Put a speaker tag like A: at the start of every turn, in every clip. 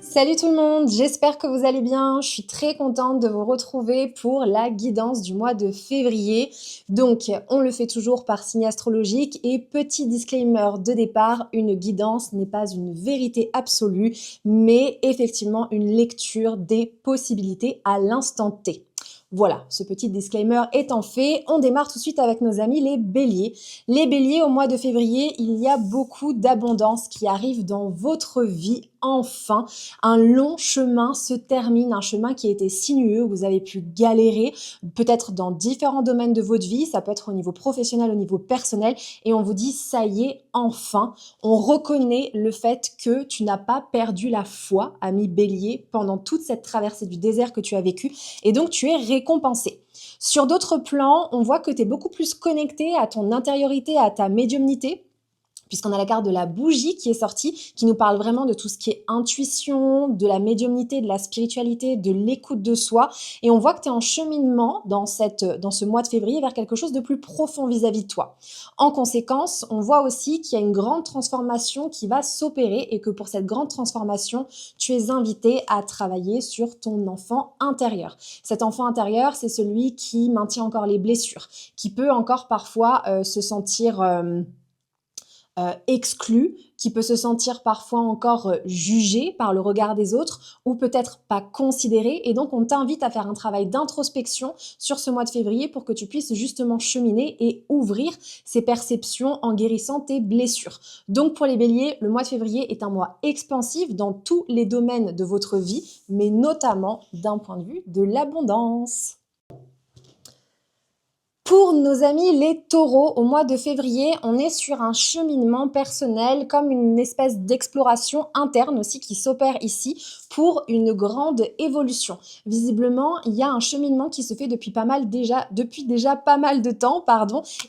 A: Salut tout le monde, j'espère que vous allez bien. Je suis très contente de vous retrouver pour la guidance du mois de février. Donc, on le fait toujours par signe astrologique et petit disclaimer de départ, une guidance n'est pas une vérité absolue, mais effectivement une lecture des possibilités à l'instant T. Voilà, ce petit disclaimer étant fait, on démarre tout de suite avec nos amis les béliers. Les béliers, au mois de février, il y a beaucoup d'abondance qui arrive dans votre vie enfin. Un long chemin se termine, un chemin qui a été sinueux, où vous avez pu galérer, peut-être dans différents domaines de votre vie, ça peut être au niveau professionnel, au niveau personnel, et on vous dit, ça y est, enfin, on reconnaît le fait que tu n'as pas perdu la foi, ami bélier, pendant toute cette traversée du désert que tu as vécu, et donc tu es récompensé. Sur d'autres plans, on voit que tu es beaucoup plus connecté à ton intériorité, à ta médiumnité, puisqu'on a la carte de la bougie qui est sortie, qui nous parle vraiment de tout ce qui est intuition, de la médiumnité, de la spiritualité, de l'écoute de soi. Et on voit que tu es en cheminement dans ce mois de février vers quelque chose de plus profond vis-à-vis de toi. En conséquence, on voit aussi qu'il y a une grande transformation qui va s'opérer et que pour cette grande transformation, tu es invité à travailler sur ton enfant intérieur. Cet enfant intérieur, c'est celui qui maintient encore les blessures, qui peut encore parfois se sentir exclu, qui peut se sentir parfois encore jugé par le regard des autres ou peut-être pas considéré. Et donc, on t'invite à faire un travail d'introspection sur ce mois de février pour que tu puisses justement cheminer et ouvrir ces perceptions en guérissant tes blessures. Donc, pour les béliers, le mois de février est un mois expansif dans tous les domaines de votre vie, mais notamment d'un point de vue de l'abondance. Pour nos amis les taureaux, au mois de février, on est sur un cheminement personnel, comme une espèce d'exploration interne aussi qui s'opère ici pour une grande évolution. Visiblement, il y a un cheminement qui se fait depuis déjà pas mal de temps,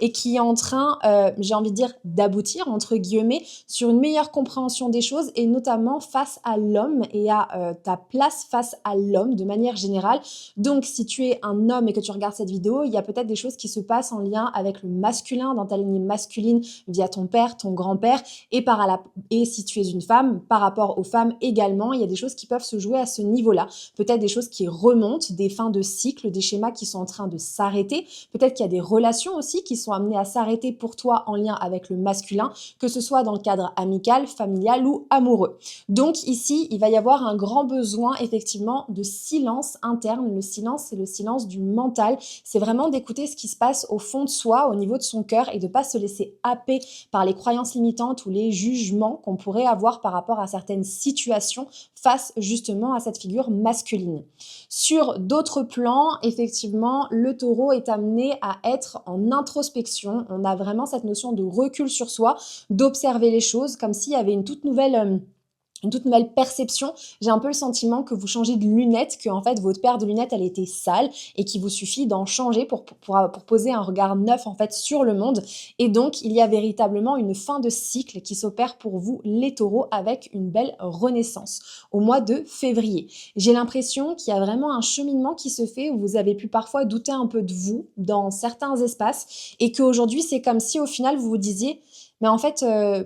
A: et qui est en train, j'ai envie de dire, d'aboutir, entre guillemets, sur une meilleure compréhension des choses et notamment face à l'homme et à ta place face à l'homme de manière générale. Donc, si tu es un homme et que tu regardes cette vidéo, il y a peut-être des choses qui se passe en lien avec le masculin, dans ta lignée masculine, via ton père, ton grand-père, et si tu es une femme, par rapport aux femmes également, il y a des choses qui peuvent se jouer à ce niveau-là. Peut-être des choses qui remontent, des fins de cycle, des schémas qui sont en train de s'arrêter. Peut-être qu'il y a des relations aussi qui sont amenées à s'arrêter pour toi en lien avec le masculin, que ce soit dans le cadre amical, familial ou amoureux. Donc ici, il va y avoir un grand besoin effectivement de silence interne. Le silence, c'est le silence du mental. C'est vraiment d'écouter ce qui se passe au fond de soi, au niveau de son cœur, et de ne pas se laisser happer par les croyances limitantes ou les jugements qu'on pourrait avoir par rapport à certaines situations face justement à cette figure masculine. Sur d'autres plans, effectivement, le taureau est amené à être en introspection. On a vraiment cette notion de recul sur soi, d'observer les choses comme s'il y avait une toute nouvelle perception. J'ai un peu le sentiment que vous changez de lunettes, que en fait votre paire de lunettes elle était sale et qu'il vous suffit d'en changer pour poser un regard neuf en fait sur le monde. Et donc il y a véritablement une fin de cycle qui s'opère pour vous les taureaux avec une belle renaissance au mois de février. J'ai l'impression qu'il y a vraiment un cheminement qui se fait où vous avez pu parfois douter un peu de vous dans certains espaces et qu'aujourd'hui c'est comme si au final vous vous disiez mais en fait,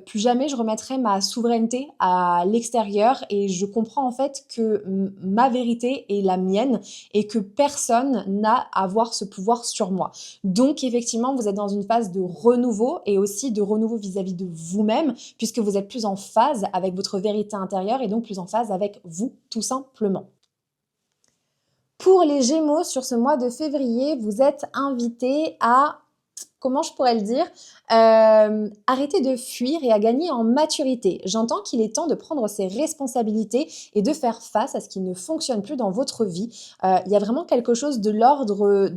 A: plus jamais je remettrai ma souveraineté à l'extérieur et je comprends en fait que ma vérité est la mienne et que personne n'a à avoir ce pouvoir sur moi. Donc effectivement, vous êtes dans une phase de renouveau et aussi de renouveau vis-à-vis de vous-même puisque vous êtes plus en phase avec votre vérité intérieure et donc plus en phase avec vous tout simplement. Pour les Gémeaux, sur ce mois de février, vous êtes invités à comment je pourrais le dire, arrêter de fuir et à gagner en maturité. J'entends qu'il est temps de prendre ses responsabilités et de faire face à ce qui ne fonctionne plus dans votre vie. Il y a vraiment quelque chose de l'ordre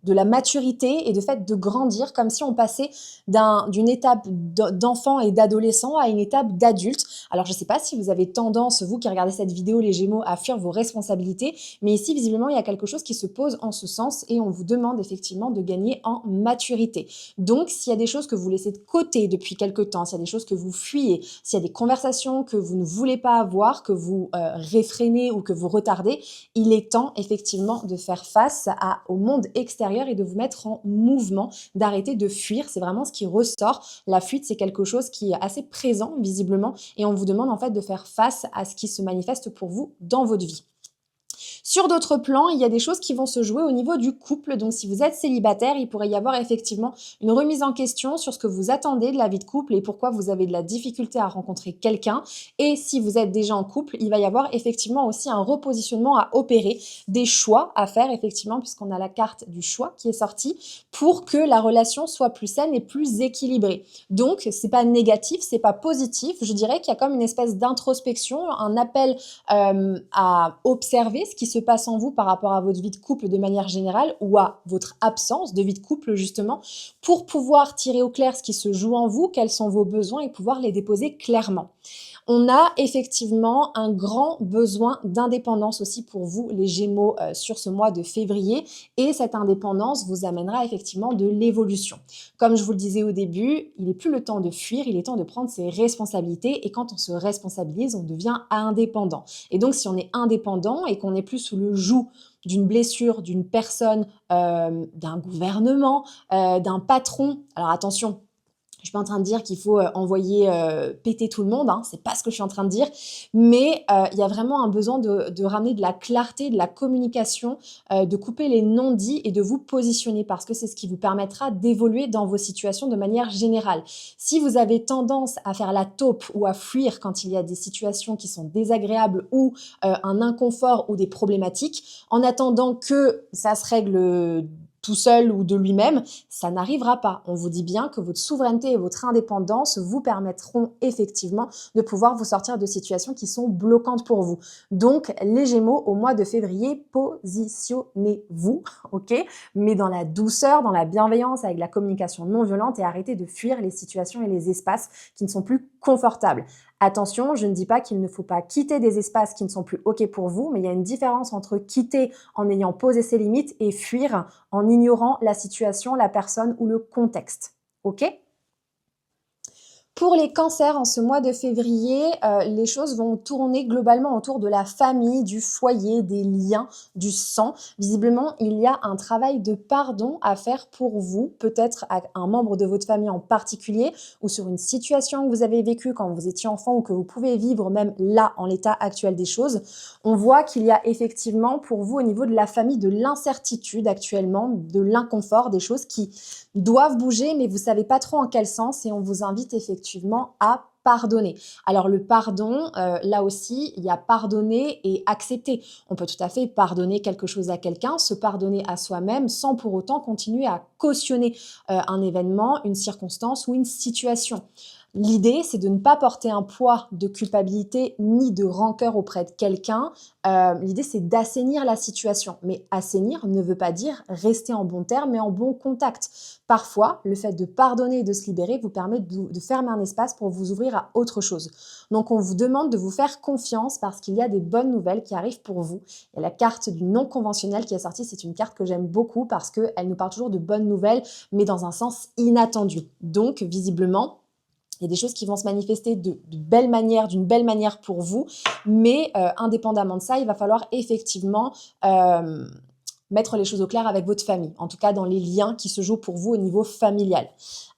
A: de la maturité et de fait de grandir, comme si on passait d'une étape d'enfant et d'adolescent à une étape d'adulte. Alors, je ne sais pas si vous avez tendance, vous qui regardez cette vidéo, les Gémeaux, à fuir vos responsabilités, mais ici, visiblement, il y a quelque chose qui se pose en ce sens et on vous demande effectivement de gagner en maturité. Donc, s'il y a des choses que vous laissez de côté depuis quelque temps, s'il y a des choses que vous fuyez, s'il y a des conversations que vous ne voulez pas avoir, que vous réfrénez ou que vous retardez, il est temps effectivement de faire face au monde extérieur l'intérieur et de vous mettre en mouvement, d'arrêter de fuir. C'est vraiment ce qui ressort. La fuite, c'est quelque chose qui est assez présent visiblement et on vous demande en fait de faire face à ce qui se manifeste pour vous dans votre vie. Sur d'autres plans, il y a des choses qui vont se jouer au niveau du couple. Donc, si vous êtes célibataire, il pourrait y avoir effectivement une remise en question sur ce que vous attendez de la vie de couple et pourquoi vous avez de la difficulté à rencontrer quelqu'un. Et si vous êtes déjà en couple, il va y avoir effectivement aussi un repositionnement à opérer, des choix à faire effectivement, puisqu'on a la carte du choix qui est sortie, pour que la relation soit plus saine et plus équilibrée. Donc, c'est pas négatif, c'est pas positif. Je dirais qu'il y a comme une espèce d'introspection, un appel à observer ce qui se passe en vous par rapport à votre vie de couple de manière générale ou à votre absence de vie de couple justement pour pouvoir tirer au clair ce qui se joue en vous, quels sont vos besoins et pouvoir les déposer clairement. On a effectivement un grand besoin d'indépendance aussi pour vous, les Gémeaux, sur ce mois de février. Et cette indépendance vous amènera effectivement de l'évolution. Comme je vous le disais au début, il n'est plus le temps de fuir, il est temps de prendre ses responsabilités. Et quand on se responsabilise, on devient indépendant. Et donc, si on est indépendant et qu'on n'est plus sous le joug d'une blessure, d'une personne, d'un gouvernement, d'un patron, alors attention, je suis pas en train de dire qu'il faut envoyer péter tout le monde, hein, c'est pas ce que je suis en train de dire, mais il y a vraiment un besoin de ramener de la clarté, de la communication, de couper les non-dits et de vous positionner parce que c'est ce qui vous permettra d'évoluer dans vos situations de manière générale. Si vous avez tendance à faire la taupe ou à fuir quand il y a des situations qui sont désagréables ou un inconfort ou des problématiques, en attendant que ça se règle tout seul ou de lui-même, ça n'arrivera pas. On vous dit bien que votre souveraineté et votre indépendance vous permettront effectivement de pouvoir vous sortir de situations qui sont bloquantes pour vous. Donc, les Gémeaux, au mois de février, positionnez-vous, ok? Mais dans la douceur, dans la bienveillance, avec la communication non violente et arrêtez de fuir les situations et les espaces qui ne sont plus confortables. Attention, je ne dis pas qu'il ne faut pas quitter des espaces qui ne sont plus OK pour vous, mais il y a une différence entre quitter en ayant posé ses limites et fuir en ignorant la situation, la personne ou le contexte. OK ? Pour les cancers, en ce mois de février, les choses vont tourner globalement autour de la famille, du foyer, des liens, du sang. Visiblement, il y a un travail de pardon à faire pour vous, peut-être à un membre de votre famille en particulier, ou sur une situation que vous avez vécue quand vous étiez enfant ou que vous pouvez vivre même là, en l'état actuel des choses. On voit qu'il y a effectivement pour vous, au niveau de la famille, de l'incertitude actuellement, de l'inconfort, des choses qui doivent bouger, mais vous savez pas trop en quel sens et on vous invite effectivement à pardonner. Alors le pardon, là aussi, il y a pardonner et accepter. On peut tout à fait pardonner quelque chose à quelqu'un, se pardonner à soi-même sans pour autant continuer à cautionner un événement, une circonstance ou une situation. L'idée, c'est de ne pas porter un poids de culpabilité ni de rancœur auprès de quelqu'un. L'idée, c'est d'assainir la situation. Mais assainir ne veut pas dire rester en bon terme, mais en bon contact. Parfois, le fait de pardonner et de se libérer vous permet de fermer un espace pour vous ouvrir à autre chose. Donc, on vous demande de vous faire confiance parce qu'il y a des bonnes nouvelles qui arrivent pour vous. Et la carte du non conventionnel qui est sortie, c'est une carte que j'aime beaucoup parce qu'elle nous parle toujours de bonnes nouvelles, mais dans un sens inattendu. Donc, visiblement, il y a des choses qui vont se manifester d'une belle manière pour vous, mais indépendamment de ça, il va falloir effectivement mettre les choses au clair avec votre famille, en tout cas dans les liens qui se jouent pour vous au niveau familial.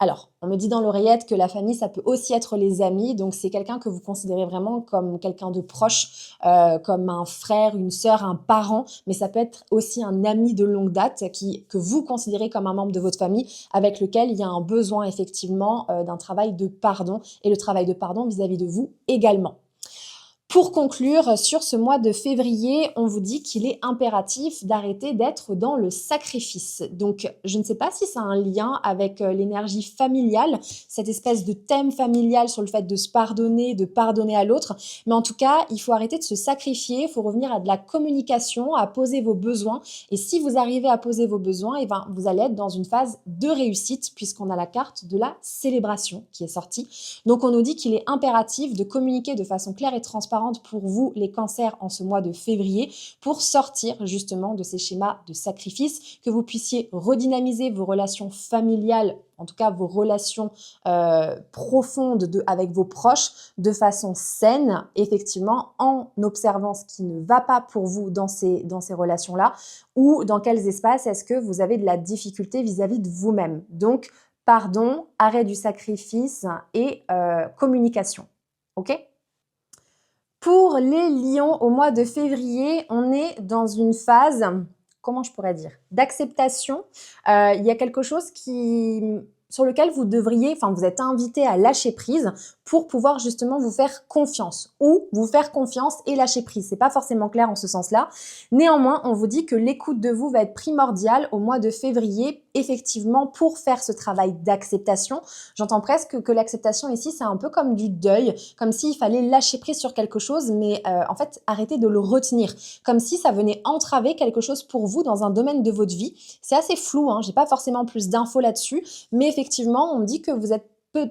A: Alors, on me dit dans l'oreillette que la famille, ça peut aussi être les amis, donc c'est quelqu'un que vous considérez vraiment comme quelqu'un de proche, comme un frère, une sœur, un parent, mais ça peut être aussi un ami de longue date que vous considérez comme un membre de votre famille avec lequel il y a un besoin effectivement d'un travail de pardon et le travail de pardon vis-à-vis de vous également. Pour conclure, sur ce mois de février, on vous dit qu'il est impératif d'arrêter d'être dans le sacrifice. Donc, je ne sais pas si ça a un lien avec l'énergie familiale, cette espèce de thème familial sur le fait de se pardonner, de pardonner à l'autre. Mais en tout cas, il faut arrêter de se sacrifier, il faut revenir à de la communication, à poser vos besoins. Et si vous arrivez à poser vos besoins, eh ben, vous allez être dans une phase de réussite puisqu'on a la carte de la célébration qui est sortie. Donc, on nous dit qu'il est impératif de communiquer de façon claire et transparente transparente pour vous, les cancers, en ce mois de février, pour sortir justement de ces schémas de sacrifice, que vous puissiez redynamiser vos relations familiales, en tout cas vos relations profondes avec vos proches, de façon saine, effectivement, en observant ce qui ne va pas pour vous dans ces relations-là, ou dans quels espaces est-ce que vous avez de la difficulté vis-à-vis de vous-même. Donc, pardon, arrêt du sacrifice et communication. OK ? Pour les lions, au mois de février, on est dans une phase, comment je pourrais dire, d'acceptation. Il y a quelque chose sur lequel vous êtes invité à lâcher prise pour pouvoir justement vous faire confiance, ou vous faire confiance et lâcher prise. C'est pas forcément clair en ce sens-là. Néanmoins, on vous dit que l'écoute de vous va être primordiale au mois de février, effectivement, pour faire ce travail d'acceptation. J'entends presque que l'acceptation ici, c'est un peu comme du deuil, comme s'il fallait lâcher prise sur quelque chose, mais en fait, arrêter de le retenir, comme si ça venait entraver quelque chose pour vous dans un domaine de votre vie. C'est assez flou, hein, j'ai pas forcément plus d'infos là-dessus, mais effectivement, on me dit que vous êtes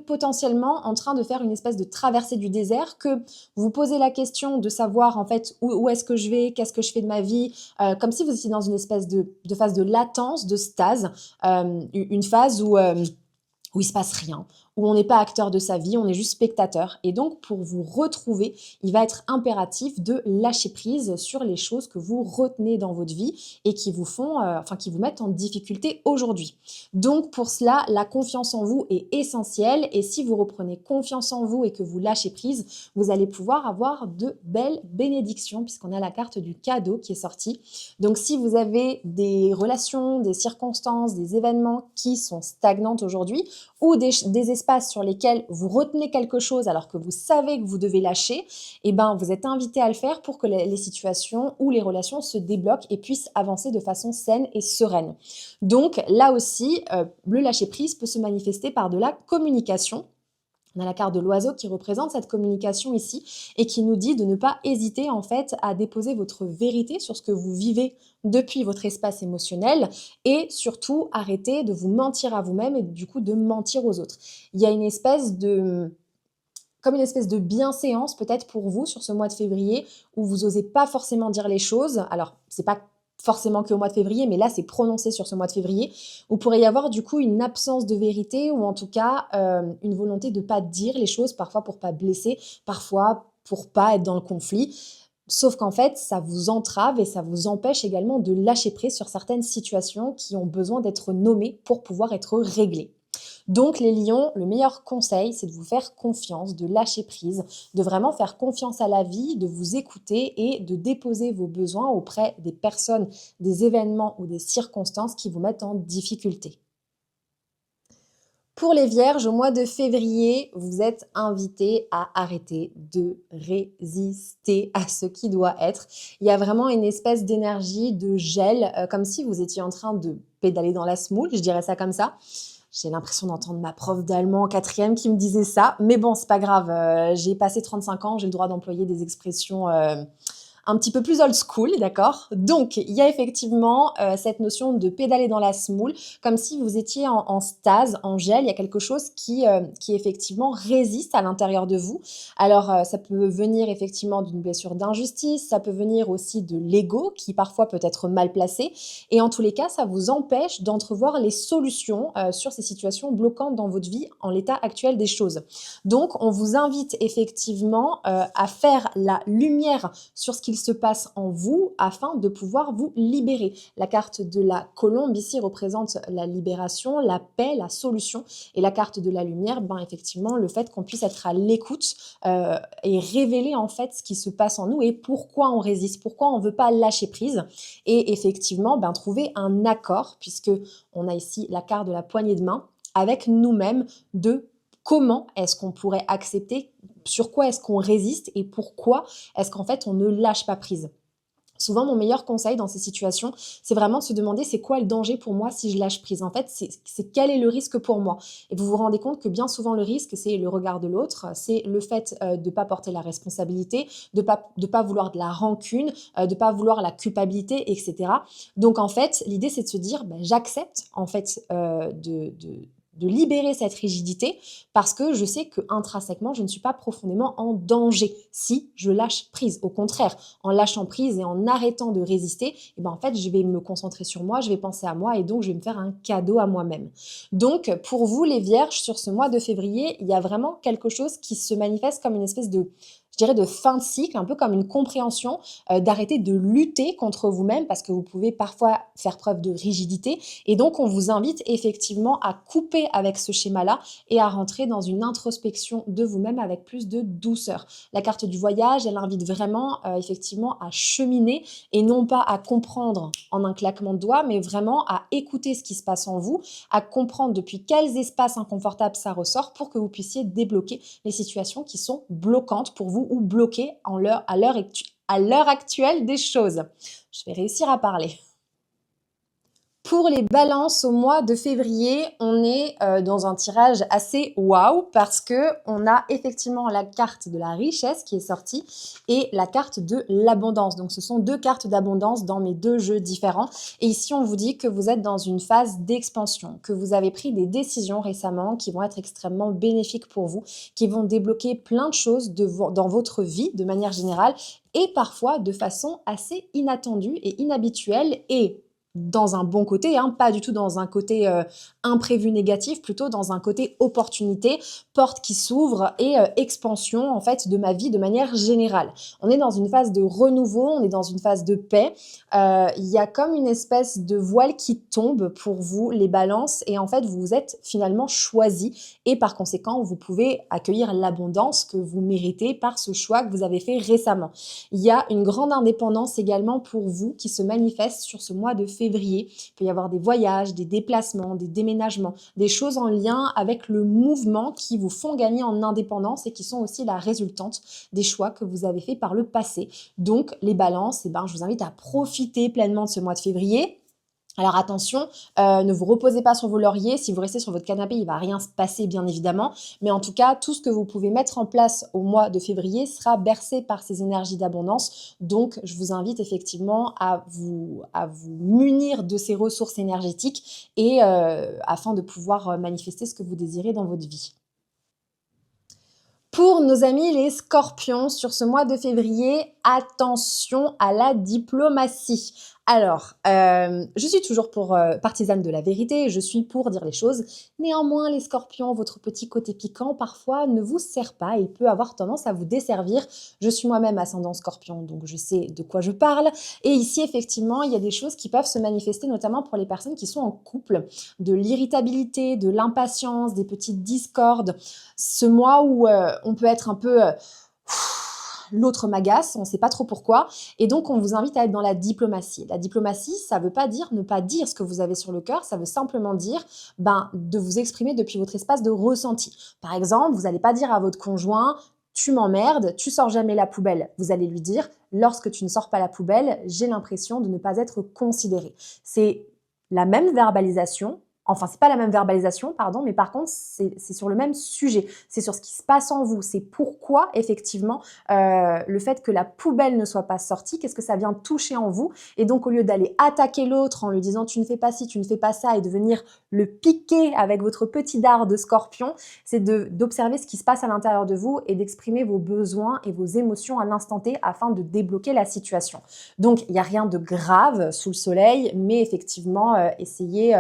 A: potentiellement en train de faire une espèce de traversée du désert, que vous vous posez la question de savoir en fait où est-ce que je vais, qu'est-ce que je fais de ma vie, comme si vous étiez dans une espèce de phase de latence, de stase, une phase où il se passe rien, où on n'est pas acteur de sa vie, on est juste spectateur. Et donc, pour vous retrouver, il va être impératif de lâcher prise sur les choses que vous retenez dans votre vie et qui vous qui vous mettent en difficulté aujourd'hui. Donc, pour cela, la confiance en vous est essentielle. Et si vous reprenez confiance en vous et que vous lâchez prise, vous allez pouvoir avoir de belles bénédictions, puisqu'on a la carte du cadeau qui est sortie. Donc, si vous avez des relations, des circonstances, des événements qui sont stagnantes aujourd'hui, ou des espaces sur lesquels vous retenez quelque chose alors que vous savez que vous devez lâcher, eh ben, vous êtes invité à le faire pour que les situations ou les relations se débloquent et puissent avancer de façon saine et sereine. Donc là aussi, le lâcher-prise peut se manifester par de la communication. On a la carte de l'oiseau qui représente cette communication ici et qui nous dit de ne pas hésiter en fait à déposer votre vérité sur ce que vous vivez depuis votre espace émotionnel et surtout arrêter de vous mentir à vous-même et du coup de mentir aux autres. Il y a une espèce de bienséance peut-être pour vous sur ce mois de février où vous n'osez pas forcément dire les choses. Alors, c'est pas forcément qu'au mois de février, mais là, c'est prononcé sur ce mois de février, où pourrait y avoir du coup une absence de vérité ou en tout cas une volonté de ne pas dire les choses, parfois pour pas blesser, parfois pour pas être dans le conflit. Sauf qu'en fait, ça vous entrave et ça vous empêche également de lâcher prise sur certaines situations qui ont besoin d'être nommées pour pouvoir être réglées. Donc les lions, le meilleur conseil, c'est de vous faire confiance, de lâcher prise, de vraiment faire confiance à la vie, de vous écouter et de déposer vos besoins auprès des personnes, des événements ou des circonstances qui vous mettent en difficulté. Pour les vierges, au mois de février, vous êtes invités à arrêter de résister à ce qui doit être. Il y a vraiment une espèce d'énergie de gel, comme si vous étiez en train de pédaler dans la semoule, je dirais ça comme ça. J'ai l'impression d'entendre ma prof d'allemand en 4e qui me disait ça. Mais bon, c'est pas grave. J'ai passé 35 ans, j'ai le droit d'employer des expressions un petit peu plus old school, d'accord? Donc, il y a effectivement cette notion de pédaler dans la semoule, comme si vous étiez en stase, en gel. Il y a quelque chose qui effectivement résiste à l'intérieur de vous. Alors, ça peut venir effectivement d'une blessure d'injustice, ça peut venir aussi de l'ego, qui parfois peut être mal placé. Et en tous les cas, ça vous empêche d'entrevoir les solutions sur ces situations bloquantes dans votre vie en l'état actuel des choses. Donc, on vous invite effectivement à faire la lumière sur ce qu'il se passe en vous afin de pouvoir vous libérer. La carte de la colombe ici représente la libération, la paix, la solution, et la carte de la lumière, effectivement, le fait qu'on puisse être à l'écoute et révéler en fait ce qui se passe en nous et pourquoi on résiste, pourquoi on ne veut pas lâcher prise, et effectivement trouver un accord, puisque on a ici la carte de la poignée de main avec nous-mêmes de comment est-ce qu'on pourrait accepter, sur quoi est-ce qu'on résiste et pourquoi est-ce qu'en fait on ne lâche pas prise. Souvent, mon meilleur conseil dans ces situations, c'est vraiment de se demander c'est quoi le danger pour moi si je lâche prise. En fait, c'est quel est le risque pour moi. Et vous vous rendez compte que bien souvent, le risque, c'est le regard de l'autre, c'est le fait de ne pas porter la responsabilité, de pas vouloir de la rancune, de ne pas vouloir la culpabilité, etc. Donc, en fait, l'idée, c'est de se dire j'accepte en fait de libérer cette rigidité parce que je sais que intrinsèquement, je ne suis pas profondément en danger si je lâche prise. Au contraire, en lâchant prise et en arrêtant de résister, eh ben en fait, je vais me concentrer sur moi, je vais penser à moi et donc je vais me faire un cadeau à moi-même. Donc, pour vous, les vierges, sur ce mois de février, il y a vraiment quelque chose qui se manifeste comme une espèce de, je dirais, de fin de cycle, un peu comme une compréhension, d'arrêter de lutter contre vous-même parce que vous pouvez parfois faire preuve de rigidité. Et donc, on vous invite effectivement à couper avec ce schéma-là et à rentrer dans une introspection de vous-même avec plus de douceur. La carte du voyage, elle invite vraiment effectivement à cheminer et non pas à comprendre en un claquement de doigts, mais vraiment à écouter ce qui se passe en vous, à comprendre depuis quels espaces inconfortables ça ressort pour que vous puissiez débloquer les situations qui sont bloquantes pour vous ou bloquées à l'heure actuelle des choses. Je vais réussir à parler. Pour les balances au mois de février, on est dans un tirage assez waouh parce que on a effectivement la carte de la richesse qui est sortie et la carte de l'abondance. Donc ce sont deux cartes d'abondance dans mes deux jeux différents. Et ici, on vous dit que vous êtes dans une phase d'expansion, que vous avez pris des décisions récemment qui vont être extrêmement bénéfiques pour vous, qui vont débloquer plein de choses dans votre vie de manière générale et parfois de façon assez inattendue et inhabituelle et dans un bon côté, hein, pas du tout dans un côté imprévu négatif, plutôt dans un côté opportunité, porte qui s'ouvre et expansion en fait de ma vie de manière générale. On est dans une phase de renouveau, on est dans une phase de paix. Il y a comme une espèce de voile qui tombe pour vous, les balances, et en fait vous vous êtes finalement choisi et par conséquent vous pouvez accueillir l'abondance que vous méritez par ce choix que vous avez fait récemment. Il y a une grande indépendance également pour vous qui se manifeste sur ce mois de février. Il peut y avoir des voyages, des déplacements, des déménagements, des choses en lien avec le mouvement qui vous font gagner en indépendance et qui sont aussi la résultante des choix que vous avez fait par le passé. Donc, les balances, eh ben, je vous invite à profiter pleinement de ce mois de février. Alors attention, ne vous reposez pas sur vos lauriers. Si vous restez sur votre canapé, il ne va rien se passer, bien évidemment. Mais en tout cas, tout ce que vous pouvez mettre en place au mois de février sera bercé par ces énergies d'abondance. Donc, je vous invite effectivement à vous munir de ces ressources énergétiques et afin de pouvoir manifester ce que vous désirez dans votre vie. Pour nos amis les scorpions, sur ce mois de février, attention à la diplomatie. Alors, je suis toujours partisane de la vérité, je suis pour dire les choses. Néanmoins, les scorpions, votre petit côté piquant, parfois, ne vous sert pas et peut avoir tendance à vous desservir. Je suis moi-même ascendant scorpion, donc je sais de quoi je parle. Et ici, effectivement, il y a des choses qui peuvent se manifester, notamment pour les personnes qui sont en couple, de l'irritabilité, de l'impatience, des petites discordes. Ce mois où on peut être un peu... l'autre m'agace, on ne sait pas trop pourquoi. Et donc, on vous invite à être dans la diplomatie. La diplomatie, ça ne veut pas dire ne pas dire ce que vous avez sur le cœur, ça veut simplement dire de vous exprimer depuis votre espace de ressenti. Par exemple, vous n'allez pas dire à votre conjoint « tu m'emmerdes, tu sors jamais la poubelle ». Vous allez lui dire « lorsque tu ne sors pas la poubelle, j'ai l'impression de ne pas être considéré ». C'est la même verbalisation. Enfin, c'est pas la même verbalisation, pardon, mais par contre, c'est sur le même sujet. C'est sur ce qui se passe en vous. C'est pourquoi, effectivement, le fait que la poubelle ne soit pas sortie, qu'est-ce que ça vient toucher en vous? Et donc, au lieu d'aller attaquer l'autre en lui disant « tu ne fais pas ci, tu ne fais pas ça » et de venir le piquer avec votre petit dard de scorpion, c'est d'observer ce qui se passe à l'intérieur de vous et d'exprimer vos besoins et vos émotions à l'instant T afin de débloquer la situation. Donc, il n'y a rien de grave sous le soleil, mais effectivement, essayez...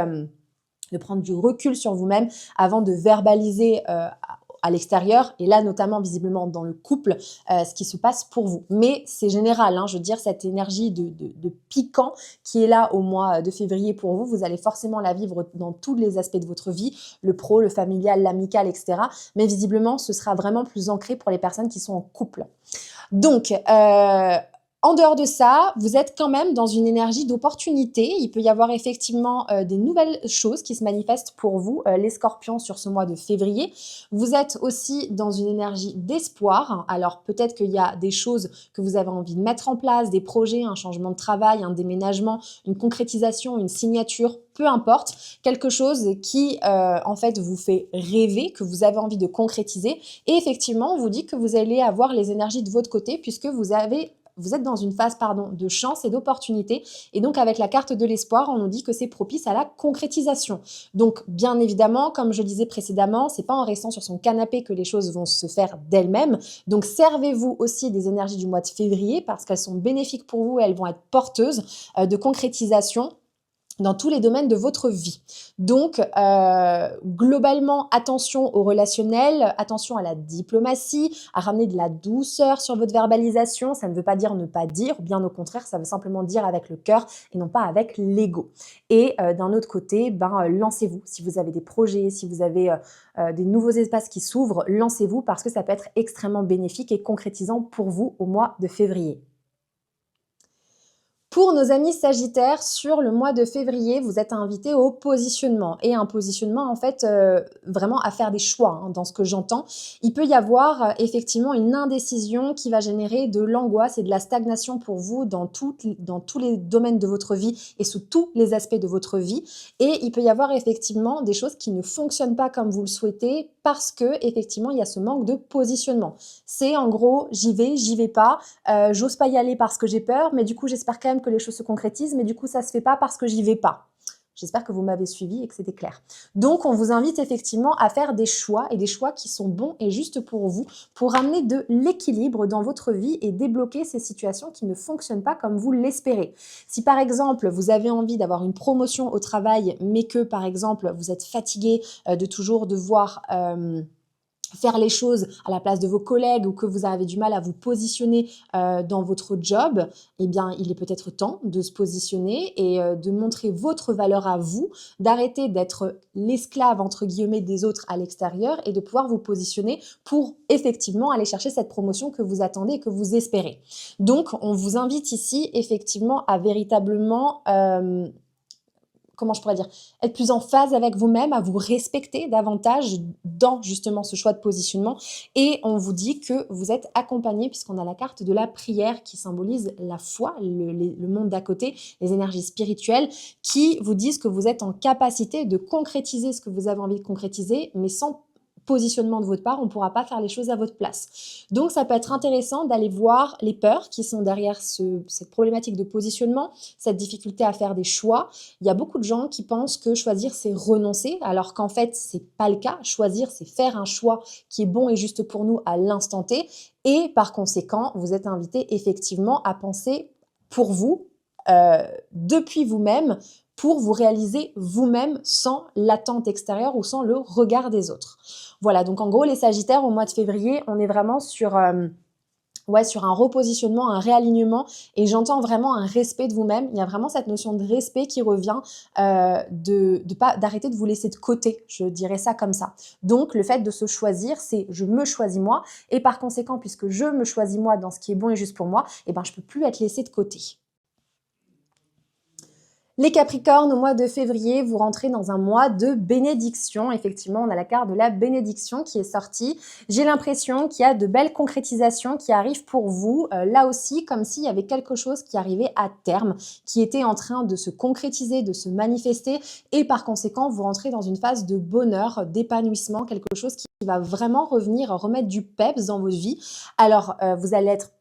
A: de prendre du recul sur vous-même avant de verbaliser à l'extérieur, et là notamment visiblement dans le couple, ce qui se passe pour vous. Mais c'est général, hein, je veux dire, cette énergie de piquant qui est là au mois de février pour vous, vous allez forcément la vivre dans tous les aspects de votre vie, le pro, le familial, l'amical, etc. Mais visiblement, ce sera vraiment plus ancré pour les personnes qui sont en couple. Donc, en dehors de ça, vous êtes quand même dans une énergie d'opportunité. Il peut y avoir effectivement des nouvelles choses qui se manifestent pour vous, les scorpions, sur ce mois de février. Vous êtes aussi dans une énergie d'espoir. Alors peut-être qu'il y a des choses que vous avez envie de mettre en place, des projets, un changement de travail, un déménagement, une concrétisation, une signature, peu importe, quelque chose qui en fait vous fait rêver, que vous avez envie de concrétiser. Et effectivement, on vous dit que vous allez avoir les énergies de votre côté puisque vous avez vous êtes dans une phase de chance et d'opportunité. Et donc, avec la carte de l'espoir, on nous dit que c'est propice à la concrétisation. Donc, bien évidemment, comme je le disais précédemment, c'est pas en restant sur son canapé que les choses vont se faire d'elles-mêmes. Donc, servez-vous aussi des énergies du mois de février parce qu'elles sont bénéfiques pour vous et elles vont être porteuses de concrétisation dans tous les domaines de votre vie. Donc, globalement, attention au relationnel, attention à la diplomatie, à ramener de la douceur sur votre verbalisation. Ça ne veut pas dire ne pas dire, bien au contraire, ça veut simplement dire avec le cœur et non pas avec l'ego. Et d'un autre côté, lancez-vous. Si vous avez des projets, si vous avez des nouveaux espaces qui s'ouvrent, lancez-vous parce que ça peut être extrêmement bénéfique et concrétisant pour vous au mois de février. Pour nos amis sagittaires, sur le mois de février, vous êtes invités au positionnement. Et un positionnement, en fait, vraiment à faire des choix, dans ce que j'entends. Il peut y avoir effectivement une indécision qui va générer de l'angoisse et de la stagnation pour vous dans tous les domaines de votre vie et sous tous les aspects de votre vie. Et il peut y avoir effectivement des choses qui ne fonctionnent pas comme vous le souhaitez parce que effectivement, il y a ce manque de positionnement. C'est en gros, j'y vais pas, j'ose pas y aller parce que j'ai peur, mais du coup, j'espère quand même que les choses se concrétisent, mais du coup, ça se fait pas parce que j'y vais pas. J'espère que vous m'avez suivi et que c'était clair. Donc, on vous invite effectivement à faire des choix et des choix qui sont bons et justes pour vous, pour amener de l'équilibre dans votre vie et débloquer ces situations qui ne fonctionnent pas comme vous l'espérez. Si par exemple, vous avez envie d'avoir une promotion au travail, mais que par exemple, vous êtes fatigué de toujours devoir faire les choses à la place de vos collègues ou que vous avez du mal à vous positionner dans votre job, eh bien, il est peut-être temps de se positionner et de montrer votre valeur à vous, d'arrêter d'être l'esclave, entre guillemets, des autres à l'extérieur et de pouvoir vous positionner pour effectivement aller chercher cette promotion que vous attendez et que vous espérez. Donc, on vous invite ici effectivement à véritablement comment je pourrais dire, être plus en phase avec vous-même, à vous respecter davantage dans justement ce choix de positionnement. Et on vous dit que vous êtes accompagné puisqu'on a la carte de la prière qui symbolise la foi, le monde d'à côté, les énergies spirituelles qui vous disent que vous êtes en capacité de concrétiser ce que vous avez envie de concrétiser, mais sans positionnement de votre part, on ne pourra pas faire les choses à votre place. Donc, ça peut être intéressant d'aller voir les peurs qui sont derrière cette problématique de positionnement, cette difficulté à faire des choix. Il y a beaucoup de gens qui pensent que choisir, c'est renoncer, alors qu'en fait, c'est pas le cas. Choisir, c'est faire un choix qui est bon et juste pour nous à l'instant T. Et par conséquent, vous êtes invité effectivement à penser pour vous, depuis vous-même, pour vous réaliser vous-même sans l'attente extérieure ou sans le regard des autres. Voilà, donc en gros, les Sagittaires, au mois de février, on est vraiment sur un repositionnement, un réalignement, et j'entends vraiment un respect de vous-même. Il y a vraiment cette notion de respect qui revient, d'arrêter de vous laisser de côté, je dirais ça comme ça. Donc, le fait de se choisir, c'est je me choisis moi, et par conséquent, puisque je me choisis moi dans ce qui est bon et juste pour moi, je ne peux plus être laissée de côté. Les Capricornes, au mois de février, vous rentrez dans un mois de bénédiction. Effectivement, on a la carte de la bénédiction qui est sortie. J'ai l'impression qu'il y a de belles concrétisations qui arrivent pour vous. Là aussi, comme s'il y avait quelque chose qui arrivait à terme, qui était en train de se concrétiser, de se manifester. Et par conséquent, vous rentrez dans une phase de bonheur, d'épanouissement, quelque chose qui va vraiment remettre du peps dans votre vie. Alors, vous allez être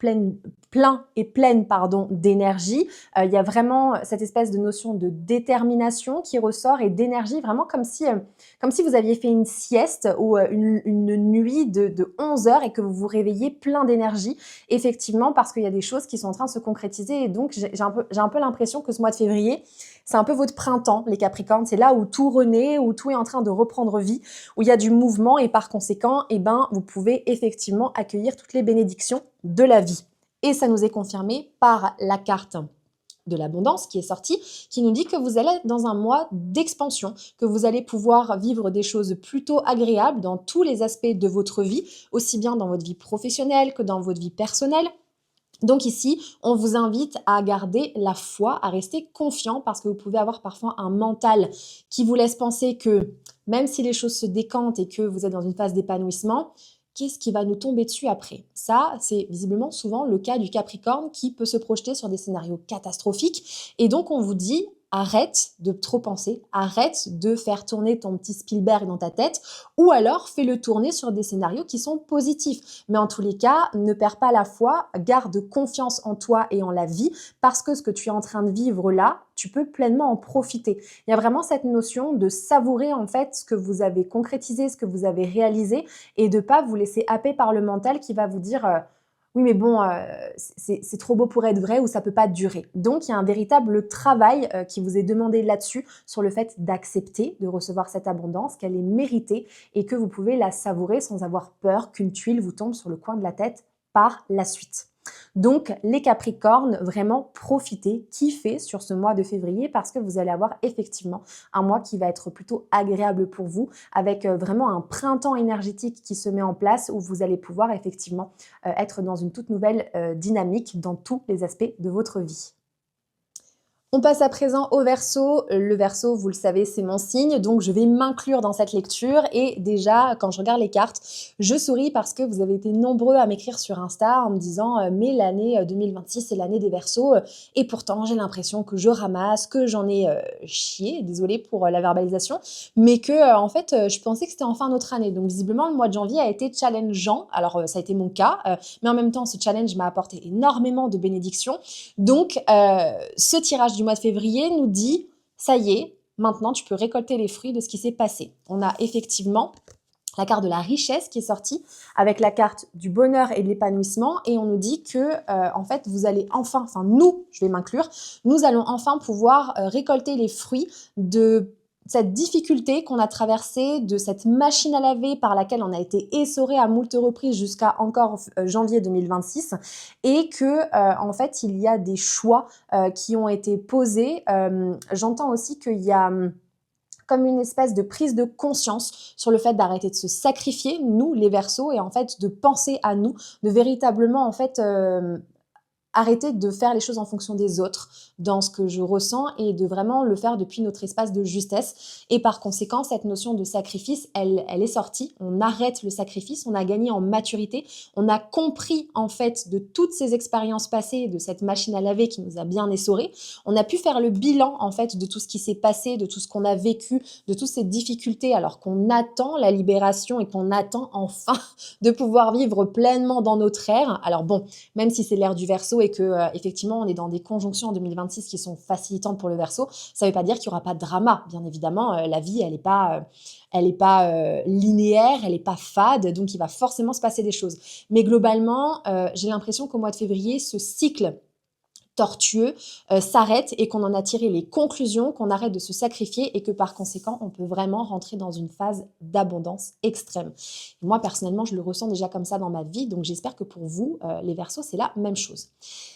A: plein et pleine d'énergie. Il y a vraiment cette espèce de notion de détermination qui ressort et d'énergie, vraiment comme si vous aviez fait une sieste ou une nuit de 11 heures et que vous vous réveillez plein d'énergie, effectivement, parce qu'il y a des choses qui sont en train de se concrétiser. Et donc, j'ai un peu l'impression que ce mois de février, c'est un peu votre printemps, les Capricornes. C'est là où tout renaît, où tout est en train de reprendre vie, où il y a du mouvement et par conséquent, vous pouvez effectivement accueillir toutes les bénédictions de la vie. Et ça nous est confirmé par la carte de l'abondance qui est sortie, qui nous dit que vous allez être dans un mois d'expansion, que vous allez pouvoir vivre des choses plutôt agréables dans tous les aspects de votre vie, aussi bien dans votre vie professionnelle que dans votre vie personnelle. Donc ici, on vous invite à garder la foi, à rester confiant parce que vous pouvez avoir parfois un mental qui vous laisse penser que même si les choses se décantent et que vous êtes dans une phase d'épanouissement, qu'est-ce qui va nous tomber dessus après? Ça, c'est visiblement souvent le cas du Capricorne qui peut se projeter sur des scénarios catastrophiques. Et donc, on vous dit, arrête de trop penser, arrête de faire tourner ton petit Spielberg dans ta tête, ou alors fais-le tourner sur des scénarios qui sont positifs. Mais en tous les cas, ne perds pas la foi, garde confiance en toi et en la vie, parce que ce que tu es en train de vivre là, tu peux pleinement en profiter. Il y a vraiment cette notion de savourer en fait ce que vous avez concrétisé, ce que vous avez réalisé, et de pas vous laisser happer par le mental qui va vous dire oui, mais bon, c'est trop beau pour être vrai ou ça peut pas durer. Donc, il y a un véritable travail qui vous est demandé là-dessus, sur le fait d'accepter de recevoir cette abondance, qu'elle est méritée et que vous pouvez la savourer sans avoir peur qu'une tuile vous tombe sur le coin de la tête par la suite. Donc, les Capricornes, vraiment profitez, kiffez sur ce mois de février parce que vous allez avoir effectivement un mois qui va être plutôt agréable pour vous, avec vraiment un printemps énergétique qui se met en place où vous allez pouvoir effectivement être dans une toute nouvelle dynamique dans tous les aspects de votre vie. On passe à présent au Verseau. Le Verseau, vous le savez, c'est mon signe, donc je vais m'inclure dans cette lecture. Et déjà, quand je regarde les cartes, je souris parce que vous avez été nombreux à m'écrire sur Insta en me disant mais l'année 2026, c'est l'année des Verseaux. Et pourtant, j'ai l'impression que je ramasse, que j'en ai chié, désolée pour la verbalisation, mais que en fait, je pensais que c'était enfin notre année. Donc visiblement, le mois de janvier a été challengeant. Alors, ça a été mon cas, mais en même temps, ce challenge m'a apporté énormément de bénédictions. Donc, ce tirage du mois de février nous dit, ça y est, maintenant tu peux récolter les fruits de ce qui s'est passé. On a effectivement la carte de la richesse qui est sortie avec la carte du bonheur et de l'épanouissement, et on nous dit que en fait vous allez enfin nous, je vais m'inclure, nous allons enfin pouvoir récolter les fruits de cette difficulté qu'on a traversée, de cette machine à laver par laquelle on a été essoré à moult reprises jusqu'à encore janvier 2026, et que en fait il y a des choix qui ont été posés. J'entends aussi qu'il y a comme une espèce de prise de conscience sur le fait d'arrêter de se sacrifier, nous les Verseaux, et en fait de penser à nous, de véritablement en fait arrêter de faire les choses en fonction des autres dans ce que je ressens, et de vraiment le faire depuis notre espace de justesse. Et par conséquent, cette notion de sacrifice, elle est sortie. On arrête le sacrifice, on a gagné en maturité, on a compris en fait de toutes ces expériences passées, de cette machine à laver qui nous a bien essorés. On a pu faire le bilan en fait de tout ce qui s'est passé, de tout ce qu'on a vécu, de toutes ces difficultés, alors qu'on attend la libération et qu'on attend enfin de pouvoir vivre pleinement dans notre ère. Alors bon, même si c'est l'ère du Verseau et que effectivement on est dans des conjonctions en 2026 qui sont facilitantes pour le Verseau, ça ne veut pas dire qu'il n'y aura pas de drama. Bien évidemment, la vie elle est pas linéaire, elle n'est pas fade, donc il va forcément se passer des choses. Mais globalement, j'ai l'impression qu'au mois de février, ce cycle tortueux s'arrête et qu'on en a tiré les conclusions, qu'on arrête de se sacrifier et que par conséquent, on peut vraiment rentrer dans une phase d'abondance extrême. Et moi, personnellement, je le ressens déjà comme ça dans ma vie, donc j'espère que pour vous, les Verseaux, c'est la même chose.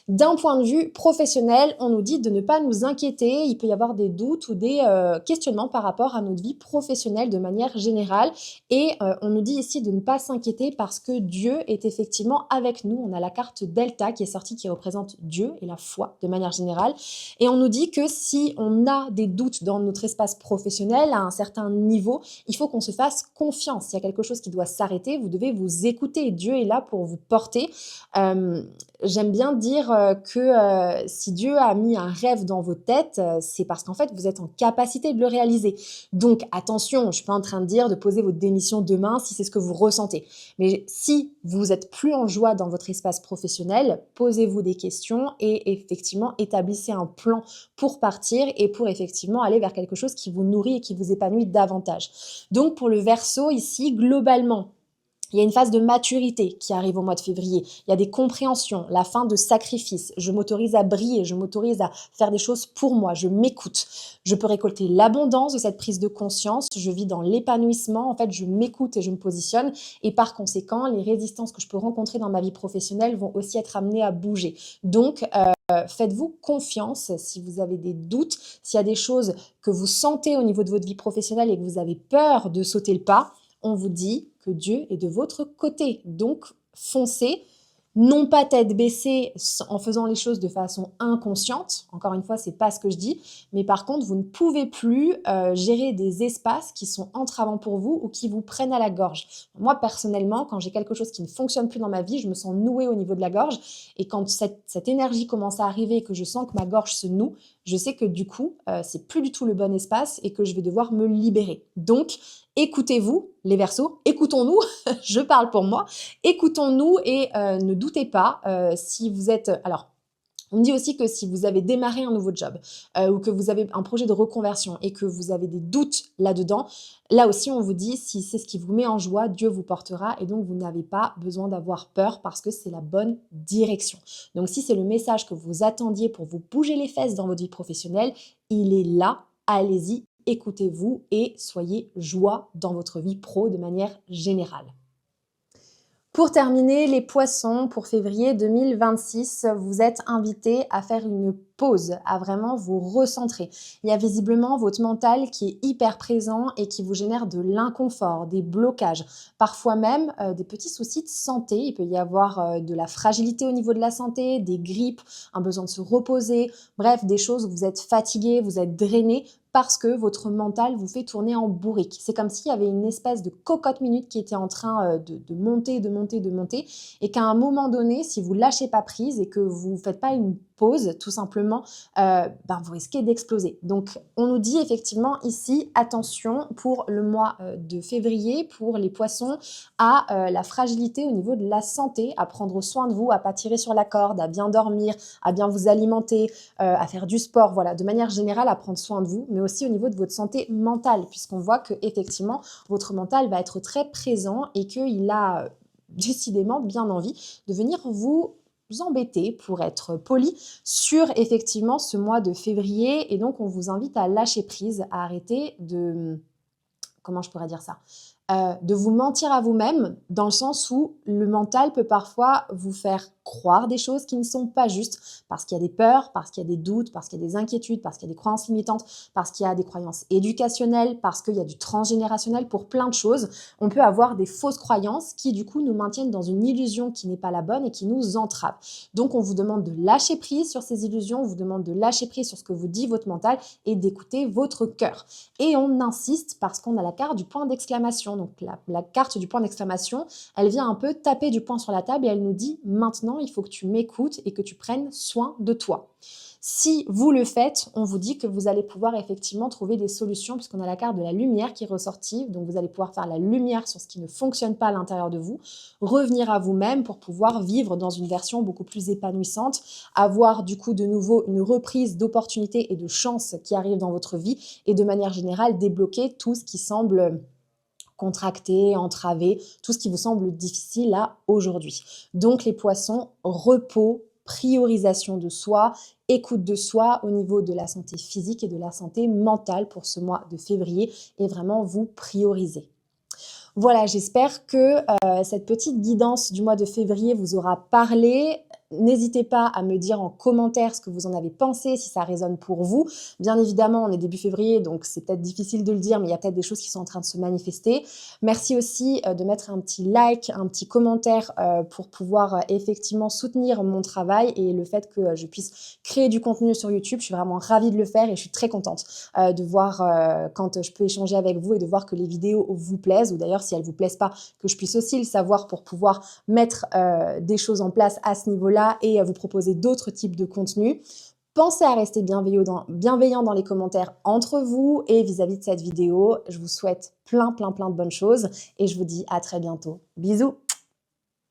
A: D'un point de vue professionnel, on nous dit de ne pas nous inquiéter, il peut y avoir des doutes ou des questionnements par rapport à notre vie professionnelle de manière générale, et on nous dit ici de ne pas s'inquiéter parce que Dieu est effectivement avec nous. On a la carte Delta qui est sortie, qui représente Dieu et la foi de manière générale, et on nous dit que si on a des doutes dans notre espace professionnel à un certain niveau, il faut qu'on se fasse confiance. S'il y a quelque chose qui doit s'arrêter, vous devez vous écouter, Dieu est là pour vous porter. J'aime bien dire que si Dieu a mis un rêve dans vos têtes, c'est parce qu'en fait vous êtes en capacité de le réaliser. Donc attention, je ne suis pas en train de dire de poser votre démission demain si c'est ce que vous ressentez. Mais si vous êtes plus en joie dans votre espace professionnel, posez-vous des questions et effectivement établissez un plan pour partir et pour effectivement aller vers quelque chose qui vous nourrit et qui vous épanouit davantage. Donc pour le Verseau ici, globalement, il y a une phase de maturité qui arrive au mois de février. Il y a des compréhensions, la fin de sacrifice. Je m'autorise à briller, je m'autorise à faire des choses pour moi, je m'écoute. Je peux récolter l'abondance de cette prise de conscience. Je vis dans l'épanouissement. En fait, je m'écoute et je me positionne. Et par conséquent, les résistances que je peux rencontrer dans ma vie professionnelle vont aussi être amenées à bouger. Donc, faites-vous confiance si vous avez des doutes, s'il y a des choses que vous sentez au niveau de votre vie professionnelle et que vous avez peur de sauter le pas. On vous dit que Dieu est de votre côté. Donc, foncez, non pas tête baissée en faisant les choses de façon inconsciente, encore une fois, c'est pas ce que je dis, mais par contre, vous ne pouvez plus gérer des espaces qui sont entravants pour vous ou qui vous prennent à la gorge. Moi, personnellement, quand j'ai quelque chose qui ne fonctionne plus dans ma vie, je me sens nouée au niveau de la gorge et quand cette énergie commence à arriver et que je sens que ma gorge se noue, je sais que du coup, c'est plus du tout le bon espace et que je vais devoir me libérer. Donc, écoutez-vous, les Verseaux, écoutons-nous, je parle pour moi, écoutons-nous et ne doutez pas si vous êtes... Alors, on me dit aussi que si vous avez démarré un nouveau job ou que vous avez un projet de reconversion et que vous avez des doutes là-dedans, là aussi on vous dit si c'est ce qui vous met en joie, Dieu vous portera et donc vous n'avez pas besoin d'avoir peur parce que c'est la bonne direction. Donc si c'est le message que vous attendiez pour vous bouger les fesses dans votre vie professionnelle, il est là, allez-y, écoutez-vous et soyez joie dans votre vie pro de manière générale. Pour terminer, les poissons, pour février 2026, vous êtes invités à faire une pause, à vraiment vous recentrer. Il y a visiblement votre mental qui est hyper présent et qui vous génère de l'inconfort, des blocages, parfois même des petits soucis de santé. Il peut y avoir de la fragilité au niveau de la santé, des grippes, un besoin de se reposer, bref, des choses où vous êtes fatigué, vous êtes drainé parce que votre mental vous fait tourner en bourrique. C'est comme s'il y avait une espèce de cocotte minute qui était en train de monter, de monter, de monter, et qu'à un moment donné, si vous lâchez pas prise et que vous ne faites pas une pause, tout simplement, vous risquez d'exploser. Donc, on nous dit effectivement ici, attention pour le mois de février, pour les poissons, à la fragilité au niveau de la santé, à prendre soin de vous, à pas tirer sur la corde, à bien dormir, à bien vous alimenter, à faire du sport, voilà, de manière générale, à prendre soin de vous, mais aussi au niveau de votre santé mentale, puisqu'on voit que effectivement, votre mental va être très présent et qu'il a décidément bien envie de venir vous embêter, pour être poli, sur effectivement ce mois de février. Et donc, on vous invite à lâcher prise, à arrêter de... Comment je pourrais dire ça ? De vous mentir à vous-même, dans le sens où le mental peut parfois vous faire croire des choses qui ne sont pas justes, parce qu'il y a des peurs, parce qu'il y a des doutes, parce qu'il y a des inquiétudes, parce qu'il y a des croyances limitantes, parce qu'il y a des croyances éducationnelles, parce qu'il y a du transgénérationnel, pour plein de choses. On peut avoir des fausses croyances qui du coup nous maintiennent dans une illusion qui n'est pas la bonne et qui nous entrave. Donc on vous demande de lâcher prise sur ces illusions, on vous demande de lâcher prise sur ce que vous dit votre mental et d'écouter votre cœur. Et on insiste parce qu'on a la carte du point d'exclamation. Donc la carte du point d'exclamation, elle vient un peu taper du poing sur la table et elle nous dit maintenant il faut que tu m'écoutes et que tu prennes soin de toi. Si vous le faites, on vous dit que vous allez pouvoir effectivement trouver des solutions puisqu'on a la carte de la lumière qui est ressortie. Donc vous allez pouvoir faire la lumière sur ce qui ne fonctionne pas à l'intérieur de vous, revenir à vous-même pour pouvoir vivre dans une version beaucoup plus épanouissante, avoir du coup de nouveau une reprise d'opportunités et de chances qui arrivent dans votre vie et de manière générale débloquer tout ce qui semble contracté, entravé, tout ce qui vous semble difficile là aujourd'hui. Donc les poissons, repos, priorisation de soi, écoute de soi au niveau de la santé physique et de la santé mentale pour ce mois de février et vraiment vous prioriser. Voilà, j'espère que cette petite guidance du mois de février vous aura parlé. N'hésitez pas à me dire en commentaire ce que vous en avez pensé, si ça résonne pour vous. Bien évidemment, on est début février, donc c'est peut-être difficile de le dire, mais il y a peut-être des choses qui sont en train de se manifester. Merci aussi de mettre un petit like, un petit commentaire pour pouvoir effectivement soutenir mon travail et le fait que je puisse créer du contenu sur YouTube. Je suis vraiment ravie de le faire et je suis très contente de voir quand je peux échanger avec vous et de voir que les vidéos vous plaisent, ou d'ailleurs si elles ne vous plaisent pas, que je puisse aussi le savoir pour pouvoir mettre des choses en place à ce niveau-là et vous proposer d'autres types de contenus. Pensez à rester bienveillant dans les commentaires entre vous et vis-à-vis de cette vidéo. Je vous souhaite plein de bonnes choses et je vous dis à très bientôt. Bisous!